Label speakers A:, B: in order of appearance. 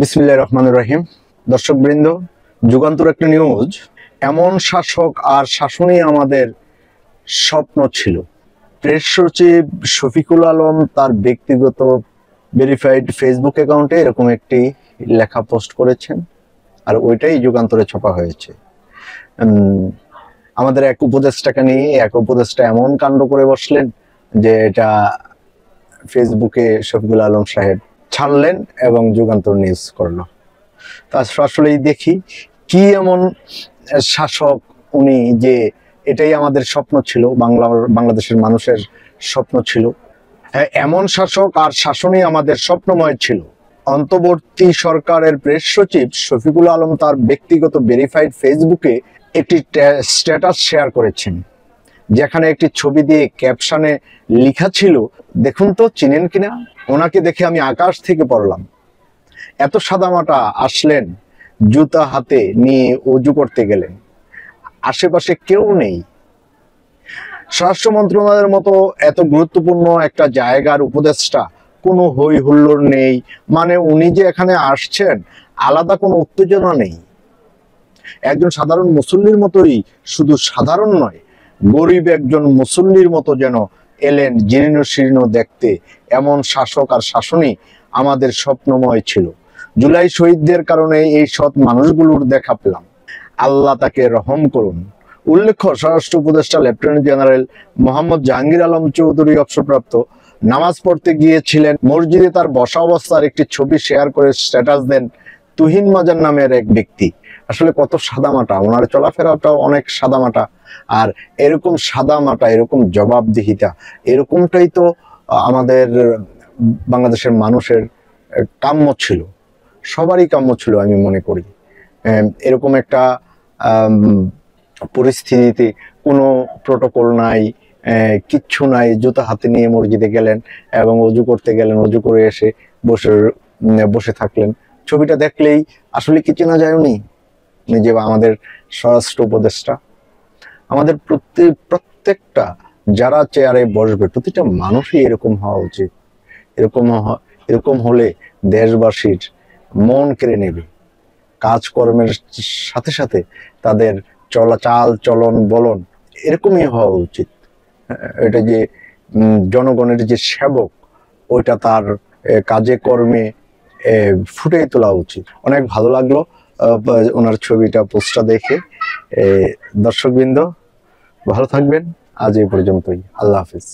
A: বিসমিল্লাহির রহমানির রহিম। দর্শকবৃন্দ, যুগান্তর একটা নিউজ। এমন শাসক আর শাসনই আমাদের স্বপ্ন ছিল। প্রেস সচিব শফিকুল আলম তার ব্যক্তিগত ভেরিফাইড ফেসবুক অ্যাকাউন্টে এরকম একটি লেখা পোস্ট করেছেন, আর ওইটাই যুগান্তরে ছাপা হয়েছে। আমাদের এক উপদেষ্টাকে নিয়ে এক উপদেষ্টা এমন কাণ্ড করে বসলেন যে এটা ফেসবুকে শফিকুল আলম সাহেব ছাড়লেন এবং যুগান্তর নিউজ করলো। তা আসলেই দেখি কি এমন শাসক উনি, যে এটাই আমাদের স্বপ্ন ছিল, বাংলাদেশের মানুষের স্বপ্ন ছিল। এমন শাসক আর শাসনই আমাদের স্বপ্নময় ছিল। অন্তর্বর্তী সরকারের প্রেস সচিব শফিকুল আলম তার ব্যক্তিগত ভেরিফাইড ফেসবুকে একটি স্ট্যাটাস শেয়ার করেছেন, যেখানে একটি ছবি দিয়ে ক্যাপশনে লেখা ছিল, দেখুন তো চিনেন কিনা, ওনাকে দেখে আমি আকাশ থেকে পড়লাম। এত সাদামাটা আসলেন, জুতা হাতে নিয়ে অজু করতে গেলেন, আশেপাশে কেউ নেই। স্বরাষ্ট্র মন্ত্রণালয়ের মতো এত গুরুত্বপূর্ণ একটা জায়গার উপদেষ্টা, কোনো হই হুল্লোড় নেই, মানে উনি যে এখানে আসছেন আলাদা কোনো উত্তেজনা নেই। একজন সাধারণ মুসল্লির মতোই, শুধু সাধারণ নয়, গরিব একজন মুসল্লির মতো যেন এলেন, জীর্ণ শীর্ণ দেখতে। এমন শাসক আর শাসনই আমাদের স্বপ্নময় ছিল। জুলাই শহীদদের কারণে এই সৎ মানুষগুলোর দেখা পেলাম, আল্লাহ তাকে রহম করুন। উল্লেখ্য, স্বরাষ্ট্র উপদেষ্টা লেফটেন্যান্ট জেনারেল মোহাম্মদ জাহাঙ্গীর আলম চৌধুরী অবসরপ্রাপ্ত নামাজ পড়তে গিয়েছিলেন। মসজিদে তার বসা অবস্থার একটি ছবি শেয়ার করে স্ট্যাটাস দেন তুহিন মাজার নামের এক ব্যক্তি। আসলে কত সাদামাটা, ওনার চলাফেরাটাও অনেক সাদামাটা। আর এরকম সাদামাটা, এরকম জবাবদিহিতা, এরকমটাই তো আমাদের বাংলাদেশের মানুষের কাম্য ছিল, সবারই কাম্য ছিল আমি মনে করি। এরকম একটা পরিস্থিতিতে কোনো প্রটোকল নাই, কিচ্ছু নাই, জুতা হাতে নিয়ে মসজিদে গেলেন এবং অজু করতে গেলেন, অজু করে এসে বসে থাকলেন। ছবিটা দেখলেই আসলে কি চেনা যায় উনি যে আমাদের স্বরাষ্ট্র উপদেষ্টা। আমাদের প্রত্যেকটা যারা চেয়ারে বসবে, প্রতিটা মানুষই এরকম হওয়া উচিত। এরকম হলে দেশবাসীর মন কেড়ে নেবে। কাজকর্মের সাথে সাথে তাদের চাল চলন বলন এরকমই হওয়া উচিত। এটা যে জনগণের যে সেবক, ওইটা তার কাজে কর্মে ফুটে তোলা উচিত। অনেক ভালো লাগলো ওনার ছবিটা, পোস্টটা দেখে। দর্শকবৃন্দ, ভালো থাকবেন। আজ এই পর্যন্তই। আল্লাহ হাফিজ।